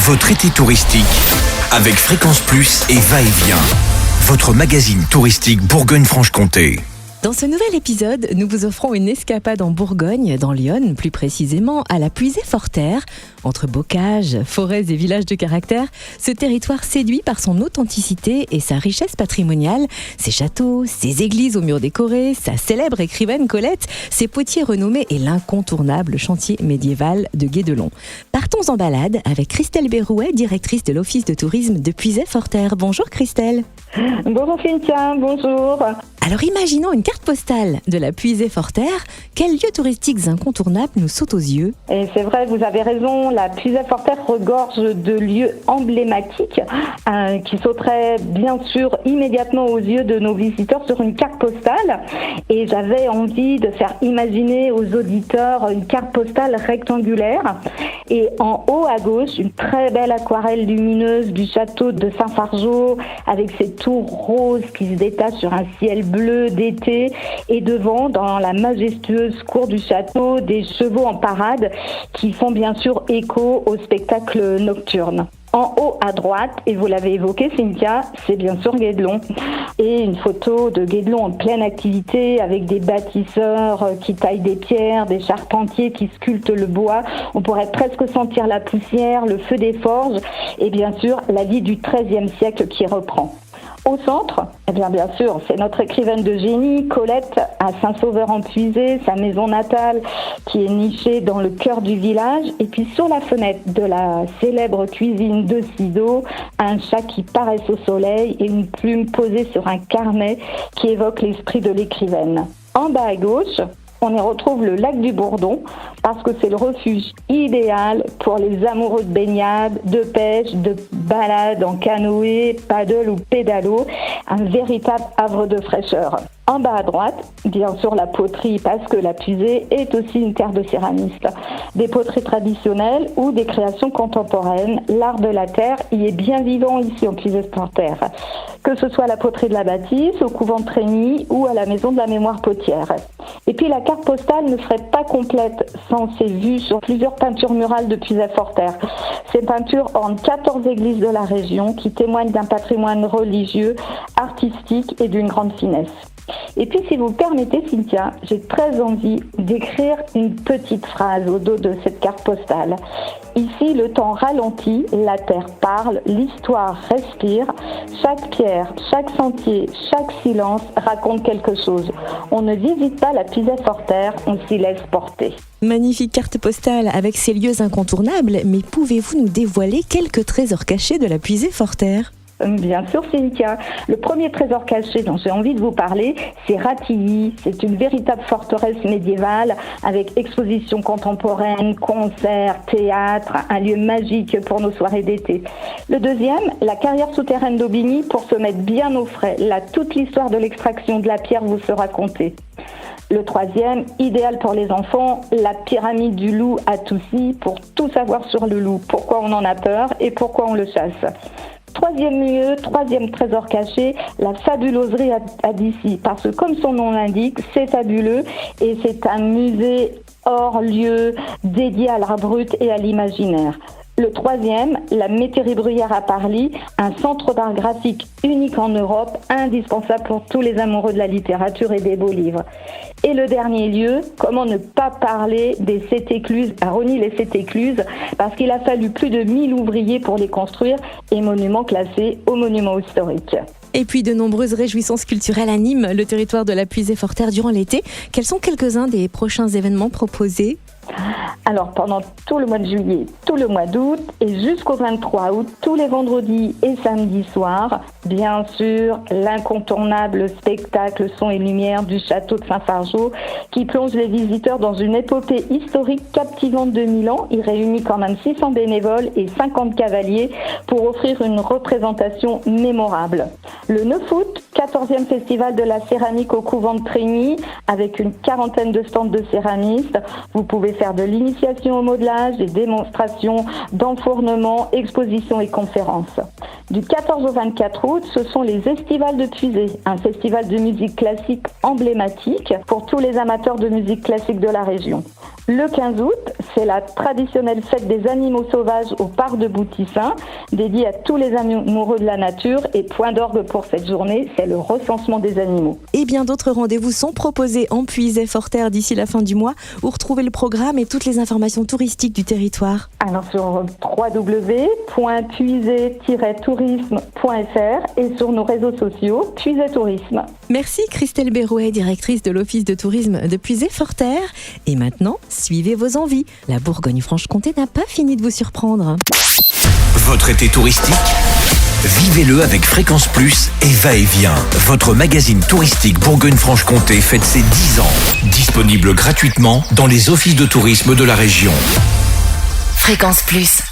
Votre été touristique avec Fréquence Plus et Va-et-Vient. Votre magazine touristique Bourgogne-Franche-Comté. Dans ce nouvel épisode, nous vous offrons une escapade en Bourgogne, dans l'Yonne, plus précisément à la Puisée-Forterre. Entre bocages, forêts et villages de caractère, ce territoire séduit par son authenticité et sa richesse patrimoniale. Ses châteaux, ses églises aux murs décorés, sa célèbre écrivaine Colette, ses potiers renommés et l'incontournable chantier médiéval de Guédelon. Partons en balade avec Christelle Berrouet, directrice de l'Office de tourisme de Puisée-Forterre. Bonjour Christelle. Bonjour Cynthia, bonjour. Alors imaginons une carte postale de la Puisée-Forterre. Quels lieux touristiques incontournables nous sautent aux yeux? Et c'est vrai, vous avez raison, la Puisée-Forterre regorge de lieux emblématiques qui sauteraient bien sûr immédiatement aux yeux de nos visiteurs sur une carte postale. Et j'avais envie de faire imaginer aux auditeurs une carte postale rectangulaire. Et en haut à gauche, une très belle aquarelle lumineuse du château de Saint-Fargeau avec ses tours roses qui se détachent sur un ciel bleu d'été, et devant, dans la majestueuse cour du château, des chevaux en parade qui font bien sûr écho au spectacle nocturne. En haut à droite, et vous l'avez évoqué Cynthia, c'est bien sûr Guédelon. Et une photo de Guédelon en pleine activité avec des bâtisseurs qui taillent des pierres, des charpentiers qui sculptent le bois. On pourrait presque sentir la poussière, le feu des forges et bien sûr la vie du XIIIe siècle qui reprend. Au centre, eh bien sûr, c'est notre écrivaine de génie, Colette, à Saint-Sauveur-en-Puisée, sa maison natale, qui est nichée dans le cœur du village. Et puis sur la fenêtre de la célèbre cuisine de Sido, un chat qui paraisse au soleil et une plume posée sur un carnet qui évoque l'esprit de l'écrivaine. En bas à gauche, on y retrouve le lac du Bourdon parce que c'est le refuge idéal pour les amoureux de baignade, de pêche, de balade en canoë, paddle ou pédalo, un véritable havre de fraîcheur. En bas à droite, bien sûr la poterie parce que la Puisée est aussi une terre de céramistes. Des poteries traditionnelles ou des créations contemporaines, l'art de la terre y est bien vivant ici en Puisée-Forterre. Que ce soit à la poterie de la Bâtisse, au couvent de Trény ou à la maison de la mémoire potière. Et puis la carte postale ne serait pas complète sans ses vues sur plusieurs peintures murales de Puisée-Forterre. Ces peintures ornent 14 églises de la région qui témoignent d'un patrimoine religieux, artistique et d'une grande finesse. Et puis, si vous le permettez, Cynthia, j'ai très envie d'écrire une petite phrase au dos de cette carte postale. Ici, le temps ralentit, la terre parle, l'histoire respire. Chaque pierre, chaque sentier, chaque silence raconte quelque chose. On ne visite pas la Puisée-Forterre, on s'y laisse porter. Magnifique carte postale avec ses lieux incontournables, mais pouvez-vous nous dévoiler quelques trésors cachés de la Puisée-Forterre ? Bien sûr Cynthia. Le premier trésor caché dont j'ai envie de vous parler, c'est Ratilly. C'est une véritable forteresse médiévale avec expositions contemporaines, concerts, théâtre, un lieu magique pour nos soirées d'été. Le deuxième, la carrière souterraine d'Aubigny pour se mettre bien au frais. Là, toute l'histoire de l'extraction de la pierre vous sera contée. Le troisième, idéal pour les enfants, la pyramide du loup à Toussy pour tout savoir sur le loup, pourquoi on en a peur et pourquoi on le chasse. Troisième lieu, troisième trésor caché, la fabuloserie à Dissy, parce que comme son nom l'indique, c'est fabuleux et c'est un musée hors lieu dédié à l'art brut et à l'imaginaire. Le troisième, la Métairie Bruyère à Parly, un centre d'art graphique unique en Europe, indispensable pour tous les amoureux de la littérature et des beaux livres. Et le dernier lieu, comment ne pas parler des Sept-Écluses, à Rosny-les-Sept-Écluses, parce qu'il a fallu plus de 1000 ouvriers pour les construire et monuments classés aux monuments historiques. Et puis de nombreuses réjouissances culturelles animent le territoire de la Puisée-Forterre durant l'été. Quels sont quelques-uns des prochains événements proposés ? Alors pendant tout le mois de juillet, tout le mois d'août et jusqu'au 23 août, tous les vendredis et samedis soirs, bien sûr, l'incontournable spectacle Son et Lumière du château de Saint-Fargeau qui plonge les visiteurs dans une épopée historique captivante de 1000 ans. Il réunit quand même 600 bénévoles et 50 cavaliers pour offrir une représentation mémorable. Le 9 août, 14e festival de la céramique au couvent de Trény avec une quarantaine de stands de céramistes. Vous pouvez faire de l'initiation au modelage, des démonstrations d'enfournement, expositions et conférences. Du 14 au 24 août, ce sont les Estivales de Puisée, un festival de musique classique emblématique pour tous les amateurs de musique classique de la région. Le 15 août, c'est la traditionnelle fête des animaux sauvages au parc de Boutissin, dédiée à tous les amoureux de la nature. Et point d'orgue pour cette journée, c'est le recensement des animaux. Et bien d'autres rendez-vous sont proposés en Puisaye-Forterre d'ici la fin du mois, où retrouver le programme et toutes les informations touristiques du territoire. Alors sur www.puisaye-tourisme.fr et sur nos réseaux sociaux, Puisaye Tourisme. Merci Christelle Berrouet, directrice de l'Office de tourisme de Puisaye-Forterre. Et maintenant, suivez vos envies. La Bourgogne-Franche-Comté n'a pas fini de vous surprendre. Votre été touristique, vivez-le avec Fréquence Plus et Va-et-Vient. Votre magazine touristique Bourgogne-Franche-Comté fête ses 10 ans. Disponible gratuitement dans les offices de tourisme de la région. Fréquence Plus.